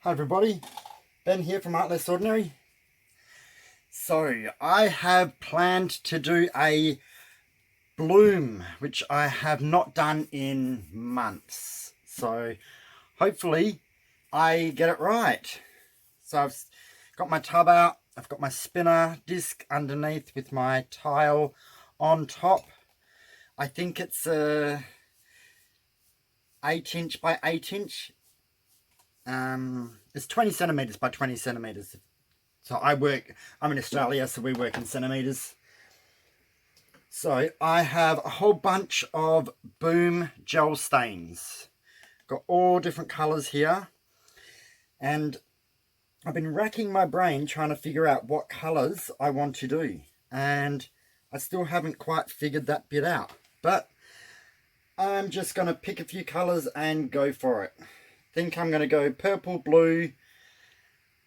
Hi everybody, Ben here from Art Less Ordinary. So I have planned to do a bloom, which I have not done in months. So hopefully I get it right. So I've got my tub out, I've got my spinner disc underneath with my tile on top. I think it's a 8" by 8". It's 20 centimeters by 20 centimeters. So I'm in Australia, so we work in centimeters. So I have a whole bunch of Boom gel stains. Got all different colors here. And I've been racking my brain trying to figure out what colors I want to do. And I still haven't quite figured that bit out. But I'm just going to pick a few colors and go for it. Think I'm going to go purple, blue,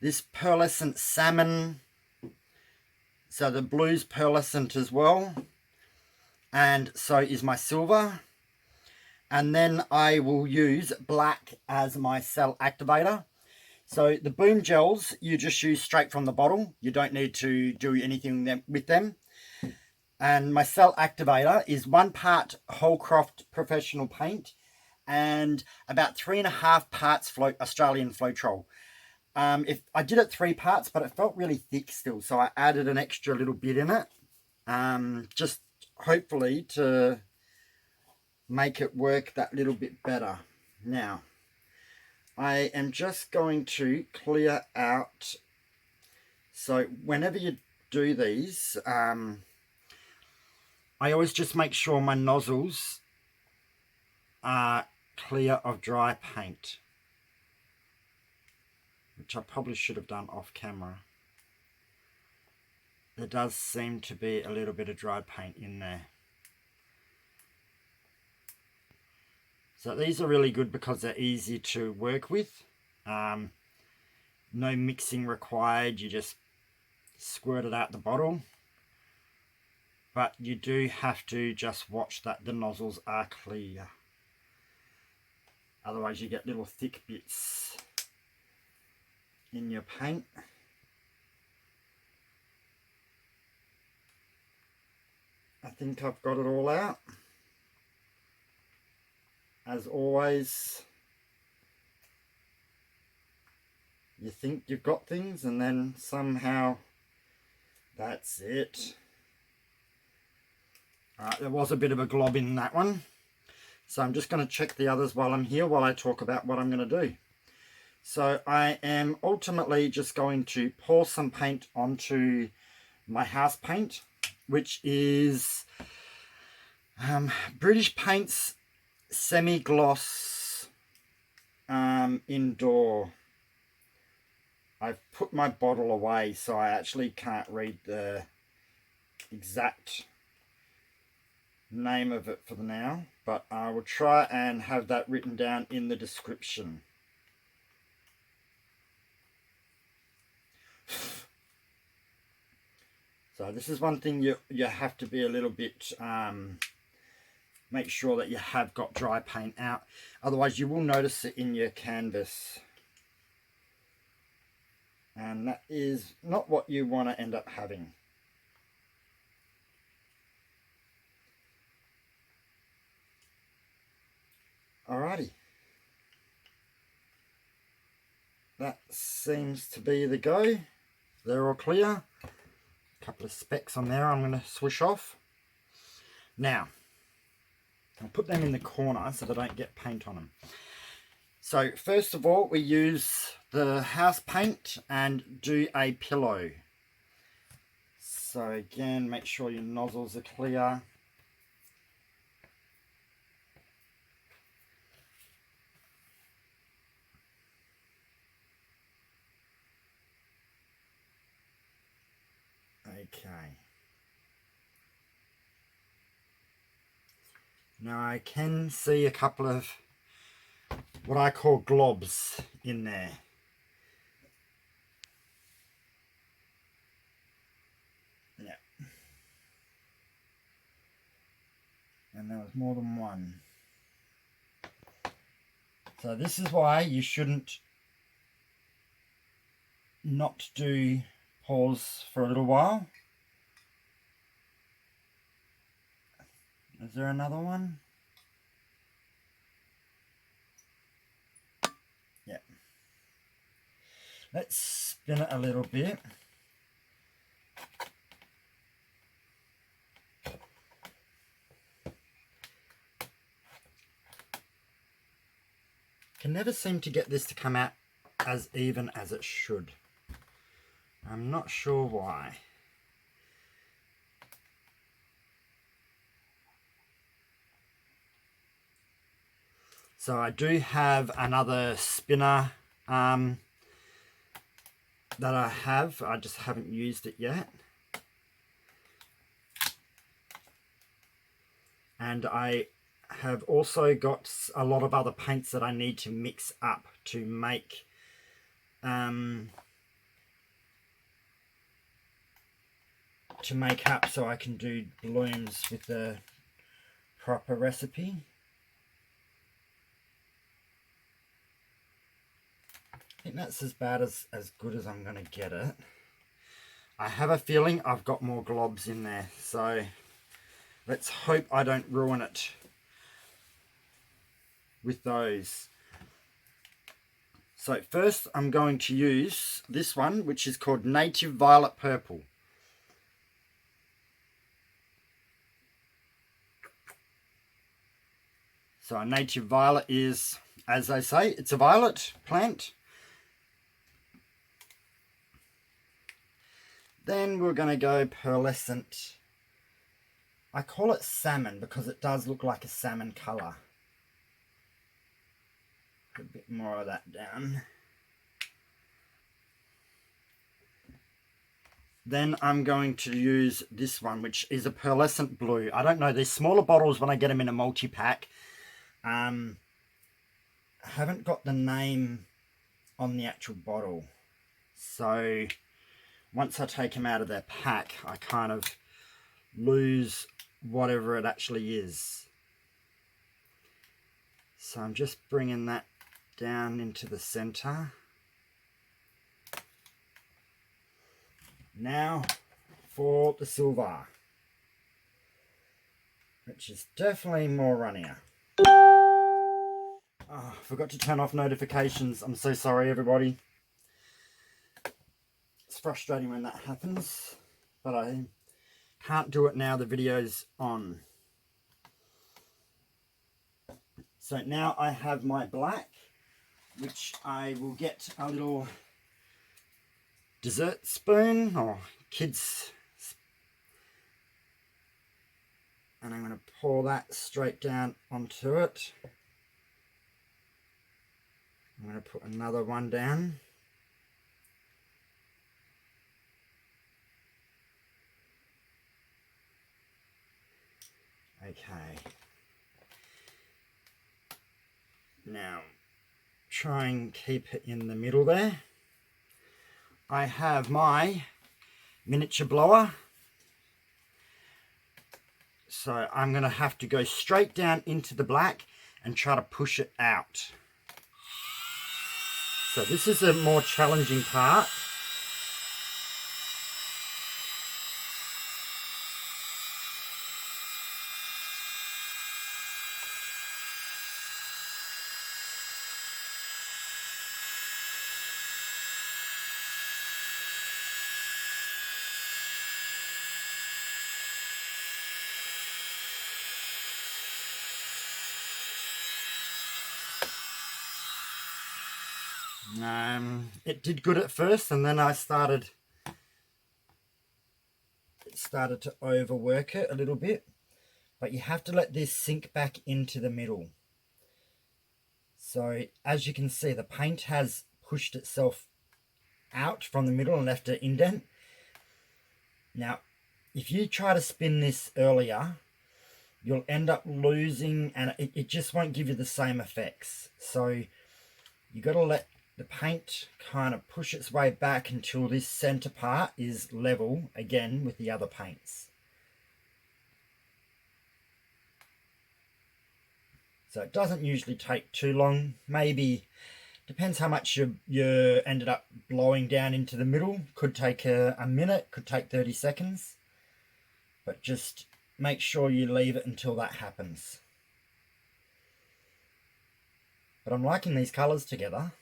this pearlescent salmon. So the blue's pearlescent as well. And so is my silver. And then I will use black as my cell activator. So the Boom gels, you just use straight from the bottle. You don't need to do anything with them. And my cell activator is 1 part Holcroft professional paint and about 3.5 parts Australian floetrol. If I did it 3 parts, but it felt really thick still, so I added an extra little bit in it, just hopefully to make it work that little bit better. Now, I am just going to clear out. So whenever you do these, I always just make sure my nozzles are clear of dry paint, which I probably should have done off camera. There does seem to be a little bit of dry paint in there. So these are really good because they're easy to work with. No mixing required, you just squirt it out the bottle. But you do have to just watch that the nozzles are clear. Otherwise you get little thick bits in your paint. I think I've got it all out. As always, you think you've got things and then somehow that's it. Alright, there was a bit of a glob in that one. So I'm just going to check the others while I'm here, while I talk about what I'm going to do. So I am ultimately just going to pour some paint onto my house paint, which is British Paint's semi-gloss indoor. I've put my bottle away, so I actually can't read the exact name of it for now, but I will try and have that written down in the description. So this is one thing you have to be a little bit, make sure that you have got dry paint out, otherwise you will notice it in your canvas, and that is not what you want to end up having. Alrighty, that seems to be the go. They're all clear. A couple of specks on there I'm going to swish off. Now, I'll put them in the corner so they don't get paint on them. So first of all, we use the house paint and do a pillow. So again, make sure your nozzles are clear. Okay. Now I can see a couple of what I call globs in there. Yeah. And there was more than one. So this is why you shouldn't not do pause for a little while. Is there another one? Yeah. Let's spin it a little bit. Can never seem to get this to come out as even as it should. I'm not sure why. So I do have another spinner that I have. I just haven't used it yet. And I have also got a lot of other paints that I need to mix up to make up so I can do blooms with the proper recipe. I think that's as bad as good as I'm going to get it. I have a feeling I've got more globs in there, so let's hope I don't ruin it with those. So first I'm going to use this one, which is called Native Violet Purple. So a native violet is, as they say, it's a violet plant. Then we're going to go pearlescent. I call it salmon because it does look like a salmon colour. Put a bit more of that down. Then I'm going to use this one, which is a pearlescent blue. I don't know, these smaller bottles when I get them in a multi-pack, I haven't got the name on the actual bottle. So once I take them out of their pack, I kind of lose whatever it actually is. So I'm just bringing that down into the center. Now for the silver, which is definitely more runnier. Oh, forgot to turn off notifications. I'm so sorry, everybody. It's frustrating when that happens, but I can't do it now the video's on. So now I have my black, which I will get a little dessert spoon or kids, and I'm going to pour that straight down onto it. I'm going to put another one down. Okay. Now, try and keep it in the middle there. I have my miniature blower. So I'm going to have to go straight down into the black and try to push it out. So this is a more challenging part. It did good at first, and then it started to overwork it a little bit, but you have to let this sink back into the middle. So as you can see, the paint has pushed itself out from the middle and left an indent. Now if you try to spin this earlier, you'll end up losing, and it just won't give you the same effects. So you got to let the paint kind of push its way back until this center part is level again with the other paints. So it doesn't usually take too long, maybe Depends how much you ended up blowing down into the middle. Could take a minute, could take 30 seconds. But just make sure you leave it until that happens. But I'm liking these colours together.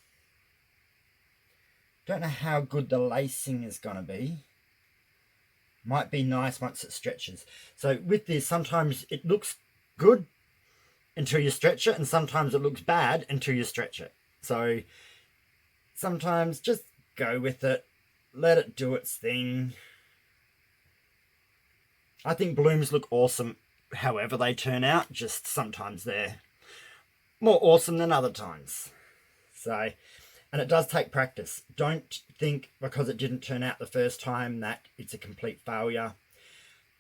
Don't know how good the lacing is going to be. Might be nice once it stretches. So with this, sometimes it looks good until you stretch it, and sometimes it looks bad until you stretch it. So sometimes just go with it, let it do its thing. I think blooms look awesome however they turn out, just sometimes they're more awesome than other times. So, and it does take practice. Don't think because it didn't turn out the first time that it's a complete failure.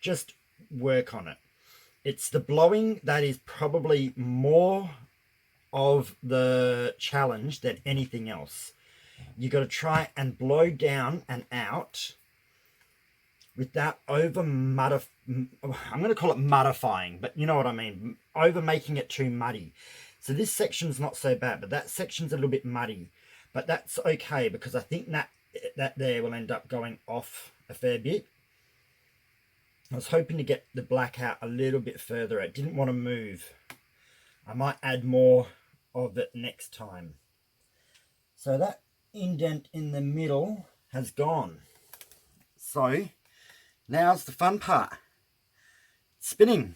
Just work on it. It's the blowing that is probably more of the challenge than anything else. You got to try and blow down and out without I'm going to call it muddifying, but you know what I mean, over making it too muddy. So this section's not so bad, but that section's a little bit muddy, but that's okay because I think that there will end up going off a fair bit. I was hoping to get the black out a little bit further. I didn't want to move. I might add more of it next time. So that indent in the middle has gone. So now's the fun part, spinning.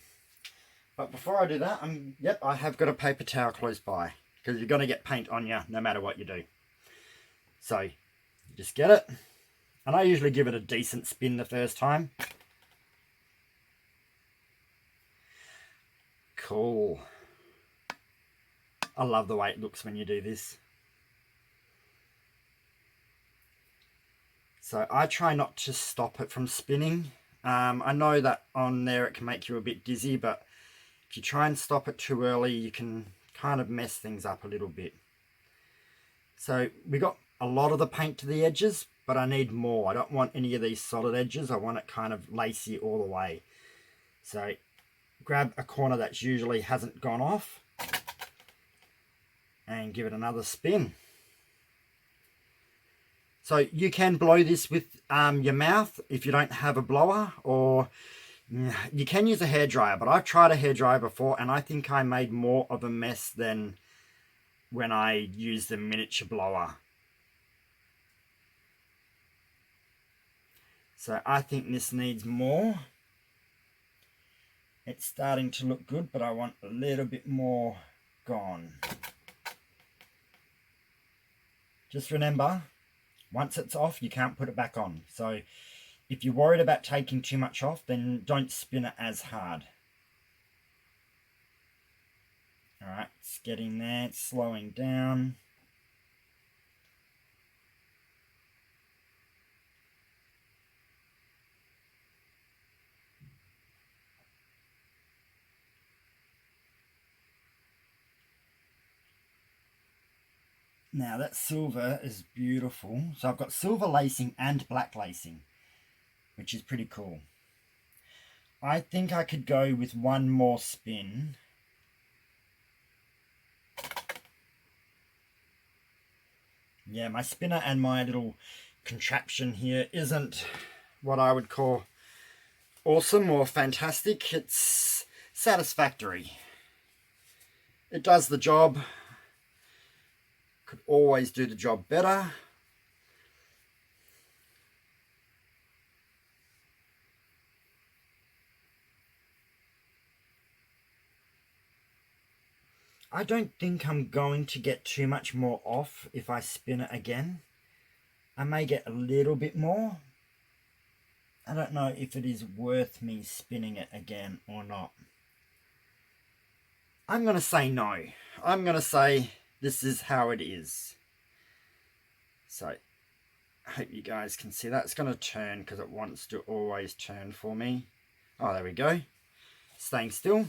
But before I do that, I have got a paper towel close by because you're going to get paint on you no matter what you do. So you just get it, and I usually give it a decent spin the first time. Cool. I love the way it looks when you do this. So I try not to stop it from spinning. I know that on there it can make you a bit dizzy, but if you try and stop it too early, you can kind of mess things up a little bit. So we got a lot of the paint to the edges, but I need more. I don't want any of these solid edges. I want it kind of lacy all the way. So grab a corner that usually hasn't gone off and give it another spin. So you can blow this with your mouth if you don't have a blower, or you can use a hairdryer, but I've tried a hairdryer before and I think I made more of a mess than when I used the miniature blower. So I think this needs more. It's starting to look good, but I want a little bit more gone. Just remember, once it's off, you can't put it back on. So if you're worried about taking too much off, then don't spin it as hard. Alright, it's getting there, it's slowing down. Now that silver is beautiful. So I've got silver lacing and black lacing, which is pretty cool. I think I could go with one more spin. Yeah, my spinner and my little contraption here isn't what I would call awesome or fantastic. It's satisfactory. It does the job. Could always do the job better. I don't think I'm going to get too much more off if I spin it again. I may get a little bit more. I don't know if it is worth me spinning it again or not. I'm going to say no. I'm going to say this is how it is. So I hope you guys can see that. It's going to turn because it wants to always turn for me. Oh, there we go. Staying still.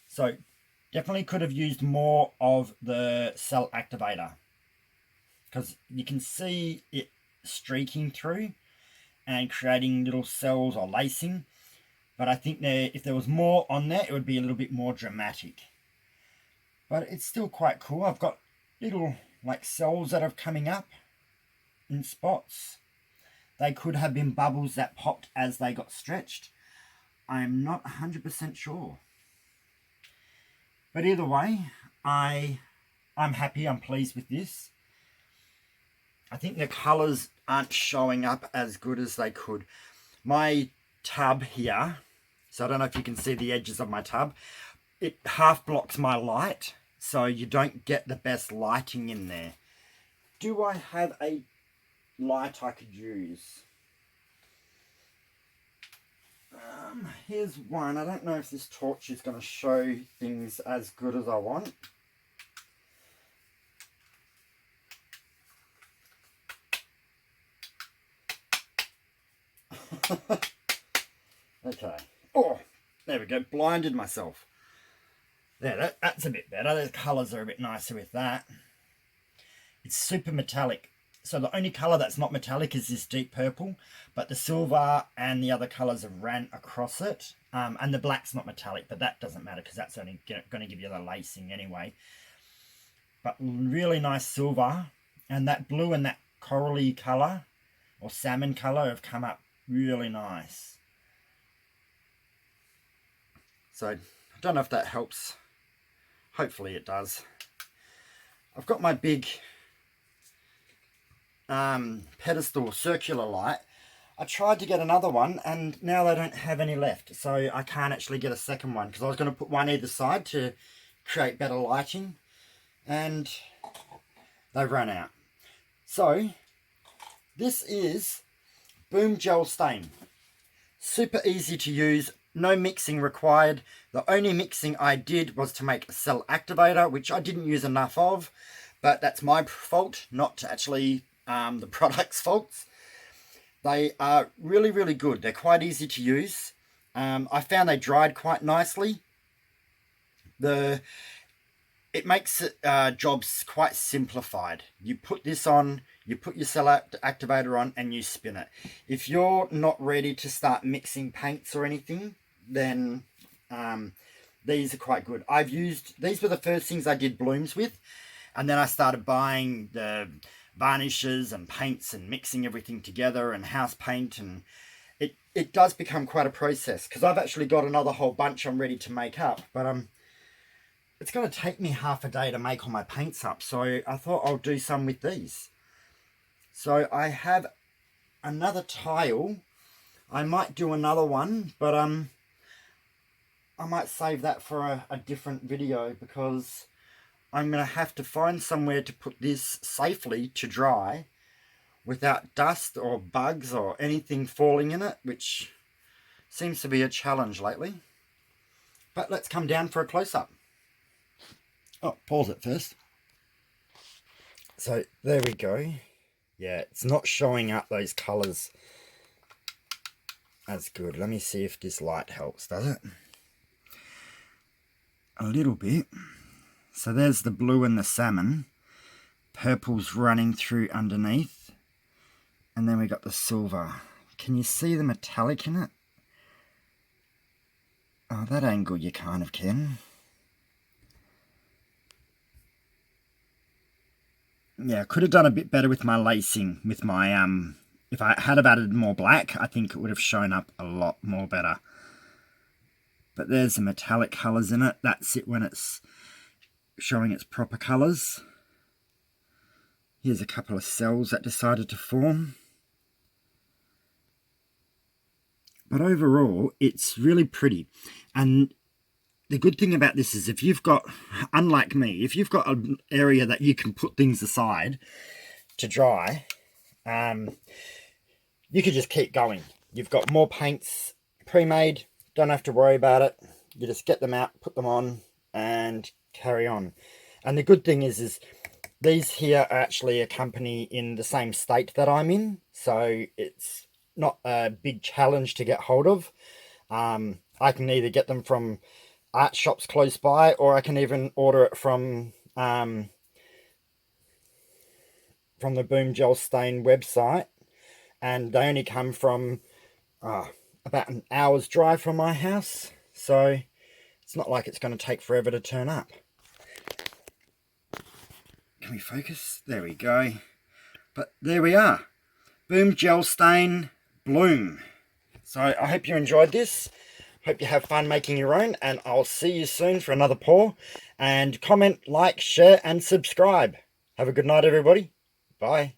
So definitely could have used more of the cell activator because you can see it streaking through and creating little cells or lacing. But I think if there was more on there, it would be a little bit more dramatic. But it's still quite cool. I've got little like cells that are coming up in spots. They could have been bubbles that popped as they got stretched. I'm not 100% sure. But either way, I'm happy, I'm pleased with this. I think the colours aren't showing up as good as they could. My tub here, so I don't know if you can see the edges of my tub, it half blocks my light, so you don't get the best lighting in there. Do I have a light I could use? Here's one. I don't know if this torch is going to show things as good as I want. Okay. Oh, there we go. Blinded myself. There, that's a bit better. The colours are a bit nicer with that. It's super metallic. So the only colour that's not metallic is this deep purple, but the silver and the other colours have ran across it. And the black's not metallic, but that doesn't matter because that's only going to give you the lacing anyway. But really nice silver, and that blue and that corally colour or salmon colour have come up really nice. So I don't know if that helps. Hopefully it does. I've got my big pedestal circular light. I tried to get another one and now they don't have any left, so I can't actually get a second one because I was going to put one either side to create better lighting and they've run out. So this is Boom Gel Stain. Super easy to use, no mixing required. The only mixing I did was to make a cell activator, which I didn't use enough of, but that's my fault, not actually the product's faults. They are really, really good. They're quite easy to use. I found they dried quite nicely. It makes jobs quite simplified. You put this on, you put your cell activator on, and you spin it. If you're not ready to start mixing paints or anything, then these are quite good. These were the first things I did blooms with, and then I started buying the varnishes and paints and mixing everything together and house paint, and it does become quite a process because I've actually got another whole bunch I'm ready to make up, but it's going to take me half a day to make all my paints up, so I thought I'll do some with these. So I have another tile. I might do another one, but I might save that for a different video because I'm going to have to find somewhere to put this safely to dry without dust or bugs or anything falling in it, which seems to be a challenge lately. But let's come down for a close-up. Oh, pause it first. So there we go. Yeah, it's not showing up those colours as good. Let me see if this light helps, does it? A little bit. So there's the blue and the salmon. Purple's running through underneath. And then we got the silver. Can you see the metallic in it? Oh, that angle you kind of can. Yeah, I could have done a bit better with my lacing, with my, if I had have added more black, I think it would have shown up a lot more better. But there's the metallic colours in it. That's it when it's showing its proper colours. Here's a couple of cells that decided to form. But overall, it's really pretty. And the good thing about this is if you've got, unlike me, if you've got an area that you can put things aside to dry, you could just keep going. You've got more paints pre-made, don't have to worry about it. You just get them out, put them on, and carry on. And the good thing is these here are actually a company in the same state that I'm in, so it's not a big challenge to get hold of. I can either get them from art shops close by, or I can even order it from the Boom Gel Stain website, and they only come from about an hour's drive from my house, so it's not like it's going to take forever to turn up. Can we focus? There we go. But there we are. Boom Gel Stain Bloom. So I hope you enjoyed this. Hope you have fun making your own, and I'll see you soon for another pour. And comment, like, share and subscribe. Have a good night, everybody. Bye.